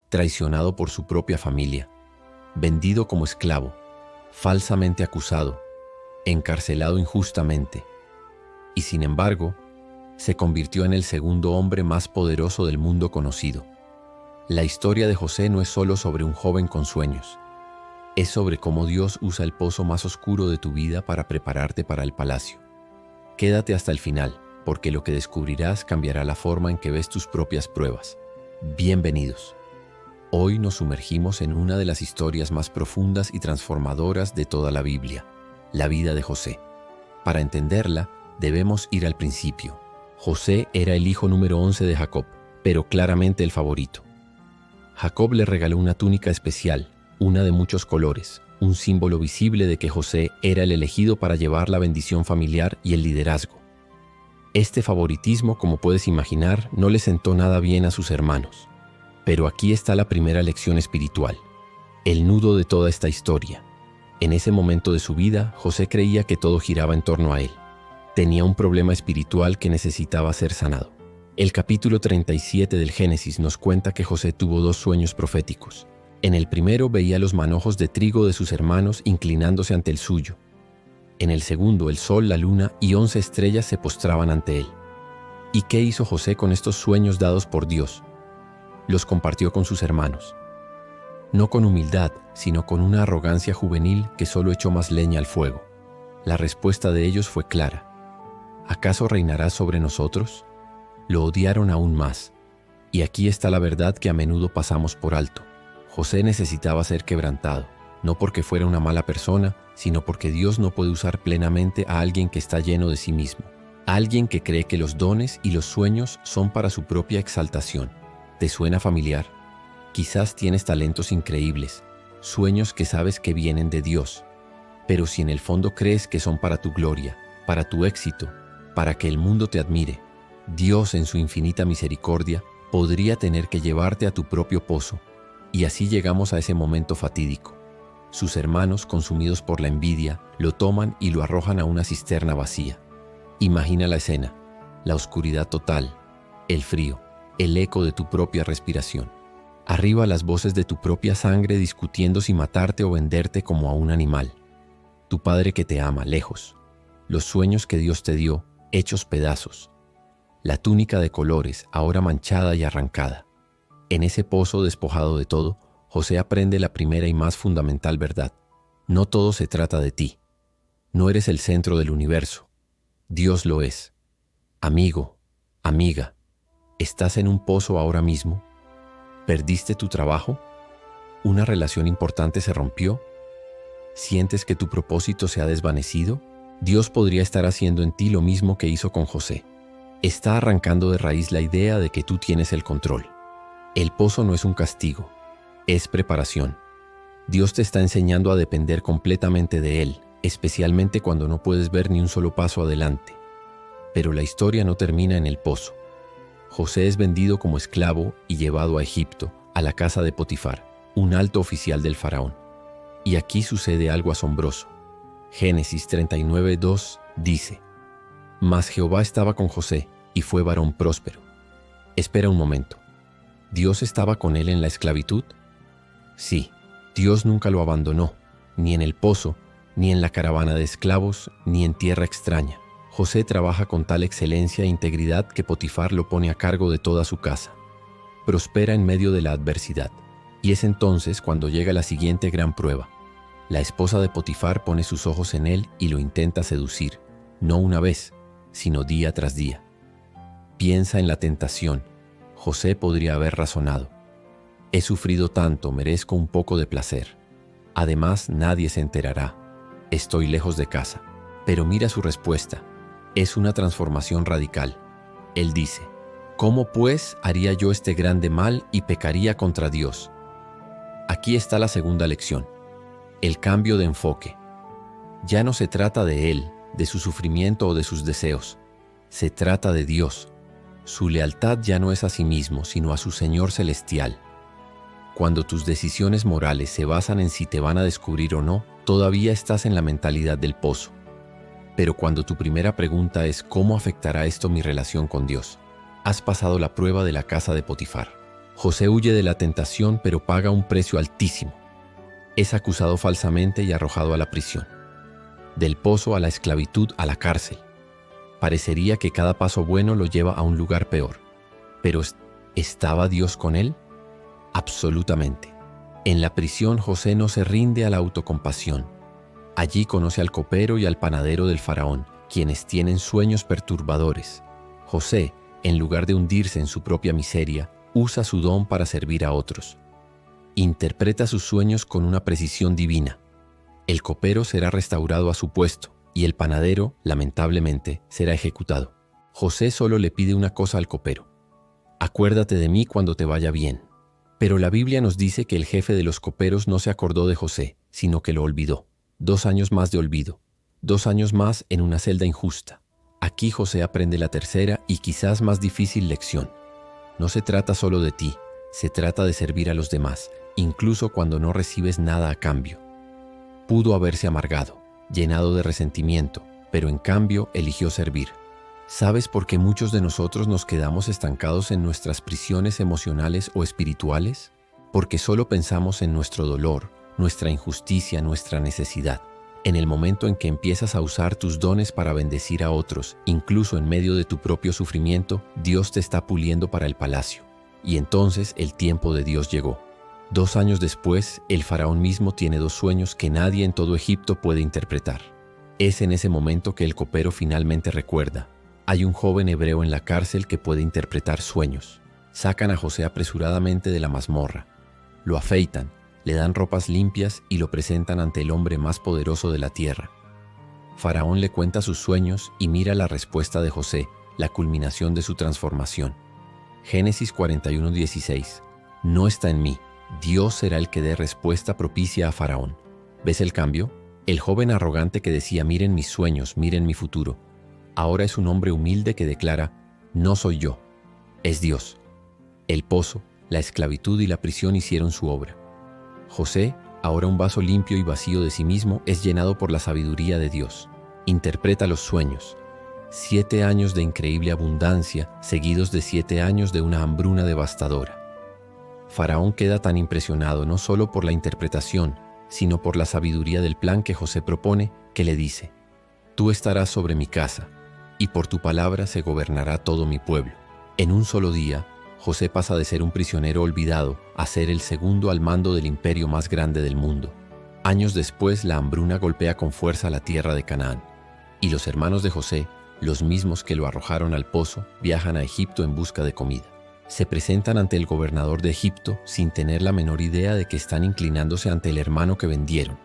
traicionado por su propia familia, vendido como esclavo, falsamente acusado, encarcelado injustamente, y sin embargo, se convirtió en el segundo hombre más poderoso del mundo conocido. La historia de José no es solo sobre un joven con sueños, es sobre cómo Dios usa el pozo más oscuro de tu vida para prepararte para el palacio. Quédate hasta el final, porque lo que descubrirás cambiará la forma en que ves tus propias pruebas. Bienvenidos. Hoy nos sumergimos en una de las historias más profundas y transformadoras de toda la Biblia, la vida de José. Para entenderla, debemos ir al principio. José era el hijo número 11 de Jacob, pero claramente el favorito. Jacob le regaló una túnica especial, una de muchos colores, un símbolo visible de que José era el elegido para llevar la bendición familiar y el liderazgo. Este favoritismo, como puedes imaginar, no le sentó nada bien a sus hermanos. Pero aquí está la primera lección espiritual, el nudo de toda esta historia. En ese momento de su vida, José creía que todo giraba en torno a él. Tenía un problema espiritual que necesitaba ser sanado. El capítulo 37 del Génesis nos cuenta que José tuvo 2 sueños proféticos. En el primero veía los manojos de trigo de sus hermanos inclinándose ante el suyo. En el segundo, el sol, la luna y 11 estrellas se postraban ante él. ¿Y qué hizo José con estos sueños dados por Dios? Los compartió con sus hermanos. No con humildad, sino con una arrogancia juvenil que solo echó más leña al fuego. La respuesta de ellos fue clara. ¿Acaso reinarás sobre nosotros? Lo odiaron aún más. Y aquí está la verdad que a menudo pasamos por alto. José necesitaba ser quebrantado, no porque fuera una mala persona, sino porque Dios no puede usar plenamente a alguien que está lleno de sí mismo, alguien que cree que los dones y los sueños son para su propia exaltación. ¿Te suena familiar? Quizás tienes talentos increíbles, sueños que sabes que vienen de Dios, pero si en el fondo crees que son para tu gloria, para tu éxito, para que el mundo te admire, Dios en su infinita misericordia podría tener que llevarte a tu propio pozo. Y así llegamos a ese momento fatídico. Sus hermanos, consumidos por la envidia, lo toman y lo arrojan a una cisterna vacía. Imagina la escena, la oscuridad total, el frío, el eco de tu propia respiración. Arriba las voces de tu propia sangre discutiendo si matarte o venderte como a un animal. Tu padre que te ama, lejos. Los sueños que Dios te dio, hechos pedazos. La túnica de colores, ahora manchada y arrancada. En ese pozo despojado de todo, José aprende la primera y más fundamental verdad. No todo se trata de ti. No eres el centro del universo. Dios lo es. Amigo, amiga, ¿estás en un pozo ahora mismo? ¿Perdiste tu trabajo? ¿Una relación importante se rompió? ¿Sientes que tu propósito se ha desvanecido? Dios podría estar haciendo en ti lo mismo que hizo con José. Está arrancando de raíz la idea de que tú tienes el control. El pozo no es un castigo, es preparación. Dios te está enseñando a depender completamente de Él, especialmente cuando no puedes ver ni un solo paso adelante. Pero la historia no termina en el pozo. José es vendido como esclavo y llevado a Egipto, a la casa de Potifar, un alto oficial del faraón. Y aquí sucede algo asombroso. Génesis 39:2 dice: Mas Jehová estaba con José, y fue varón próspero. Espera un momento. ¿Dios estaba con él en la esclavitud? Sí, Dios nunca lo abandonó, ni en el pozo, ni en la caravana de esclavos, ni en tierra extraña. José trabaja con tal excelencia e integridad que Potifar lo pone a cargo de toda su casa. Prospera en medio de la adversidad, y es entonces cuando llega la siguiente gran prueba. La esposa de Potifar pone sus ojos en él y lo intenta seducir, no una vez, sino día tras día. Piensa en la tentación. José podría haber razonado: he sufrido tanto, merezco un poco de placer. Además, nadie se enterará. Estoy lejos de casa. Pero mira su respuesta. Es una transformación radical. Él dice: ¿cómo pues haría yo este grande mal y pecaría contra Dios? Aquí está la segunda lección. El cambio de enfoque. Ya no se trata de él, de su sufrimiento o de sus deseos. Se trata de Dios. Su lealtad ya no es a sí mismo, sino a su Señor celestial. Cuando tus decisiones morales se basan en si te van a descubrir o no, todavía estás en la mentalidad del pozo. Pero cuando tu primera pregunta es ¿cómo afectará esto mi relación con Dios?, has pasado la prueba de la casa de Potifar. José huye de la tentación, pero paga un precio altísimo. Es acusado falsamente y arrojado a la prisión. Del pozo a la esclavitud a la cárcel. Parecería que cada paso bueno lo lleva a un lugar peor. Pero ¿estaba Dios con él? Absolutamente. En la prisión José no se rinde a la autocompasión. Allí conoce al copero y al panadero del faraón, quienes tienen sueños perturbadores. José, en lugar de hundirse en su propia miseria, usa su don para servir a otros. Interpreta sus sueños con una precisión divina. El copero será restaurado a su puesto y el panadero, lamentablemente, será ejecutado. José solo le pide una cosa al copero: acuérdate de mí cuando te vaya bien. Pero la Biblia nos dice que el jefe de los coperos no se acordó de José, sino que lo olvidó. 2 años más de olvido. 2 años más en una celda injusta. Aquí José aprende la tercera y quizás más difícil lección. No se trata solo de ti, se trata de servir a los demás, incluso cuando no recibes nada a cambio. Pudo haberse amargado, llenado de resentimiento, pero en cambio eligió servir. ¿Sabes por qué muchos de nosotros nos quedamos estancados en nuestras prisiones emocionales o espirituales? Porque solo pensamos en nuestro dolor, nuestra injusticia, nuestra necesidad. En el momento en que empiezas a usar tus dones para bendecir a otros, incluso en medio de tu propio sufrimiento, Dios te está puliendo para el palacio. Y entonces el tiempo de Dios llegó. 2 años después, el faraón mismo tiene 2 sueños que nadie en todo Egipto puede interpretar. Es en ese momento que el copero finalmente recuerda: hay un joven hebreo en la cárcel que puede interpretar sueños. Sacan a José apresuradamente de la mazmorra. Lo afeitan, le dan ropas limpias y lo presentan ante el hombre más poderoso de la tierra. Faraón le cuenta sus sueños y mira la respuesta de José, la culminación de su transformación. Génesis 41:16. No está en mí. Dios será el que dé respuesta propicia a Faraón. ¿Ves el cambio? El joven arrogante que decía: miren mis sueños, miren mi futuro, ahora es un hombre humilde que declara: no soy yo, es Dios. El pozo, la esclavitud y la prisión hicieron su obra. José, ahora un vaso limpio y vacío de sí mismo, es llenado por la sabiduría de Dios. Interpreta los sueños. 7 años de increíble abundancia, seguidos de 7 años de una hambruna devastadora. Faraón queda tan impresionado no solo por la interpretación, sino por la sabiduría del plan que José propone, que le dice: tú estarás sobre mi casa, y por tu palabra se gobernará todo mi pueblo. En un solo día, José pasa de ser un prisionero olvidado a ser el segundo al mando del imperio más grande del mundo. Años después, la hambruna golpea con fuerza la tierra de Canaán, y los hermanos de José, los mismos que lo arrojaron al pozo, viajan a Egipto en busca de comida. Se presentan ante el gobernador de Egipto sin tener la menor idea de que están inclinándose ante el hermano que vendieron.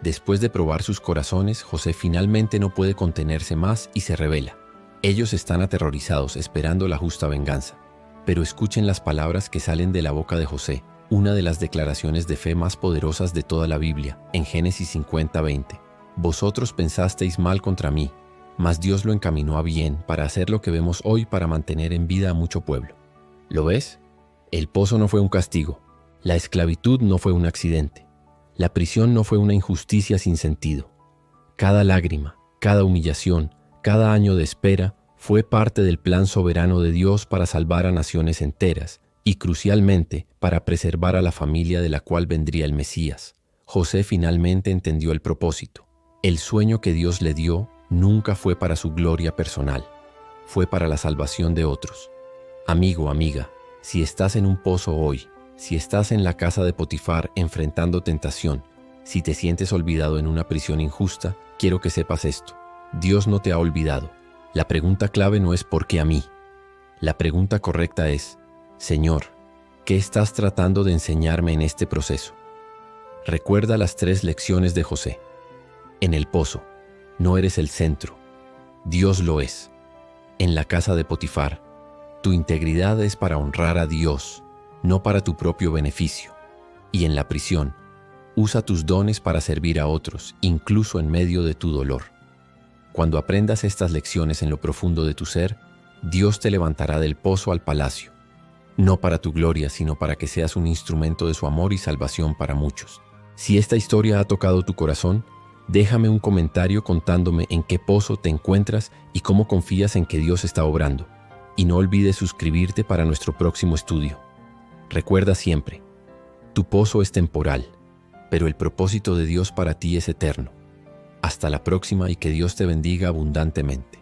Después de probar sus corazones, José finalmente no puede contenerse más y se rebela. Ellos están aterrorizados, esperando la justa venganza. Pero escuchen las palabras que salen de la boca de José, una de las declaraciones de fe más poderosas de toda la Biblia, en Génesis 50:20. Vosotros pensasteis mal contra mí, mas Dios lo encaminó a bien para hacer lo que vemos hoy, para mantener en vida a mucho pueblo. ¿Lo ves? El pozo no fue un castigo. La esclavitud no fue un accidente. La prisión no fue una injusticia sin sentido. Cada lágrima, cada humillación, cada año de espera fue parte del plan soberano de Dios para salvar a naciones enteras y, crucialmente, para preservar a la familia de la cual vendría el Mesías. José finalmente entendió el propósito. El sueño que Dios le dio nunca fue para su gloria personal, fue para la salvación de otros. Amigo, amiga, si estás en un pozo hoy, si estás en la casa de Potifar enfrentando tentación, si te sientes olvidado en una prisión injusta, quiero que sepas esto: Dios no te ha olvidado. La pregunta clave no es ¿por qué a mí? La pregunta correcta es: Señor, ¿qué estás tratando de enseñarme en este proceso? Recuerda las 3 lecciones de José. En el pozo, no eres el centro, Dios lo es. En la casa de Potifar, tu integridad es para honrar a Dios, no para tu propio beneficio. Y en la prisión, usa tus dones para servir a otros, incluso en medio de tu dolor. Cuando aprendas estas lecciones en lo profundo de tu ser, Dios te levantará del pozo al palacio, no para tu gloria, sino para que seas un instrumento de su amor y salvación para muchos. Si esta historia ha tocado tu corazón, déjame un comentario contándome en qué pozo te encuentras y cómo confías en que Dios está obrando. Y no olvides suscribirte para nuestro próximo estudio. Recuerda siempre, tu pozo es temporal, pero el propósito de Dios para ti es eterno. Hasta la próxima y que Dios te bendiga abundantemente.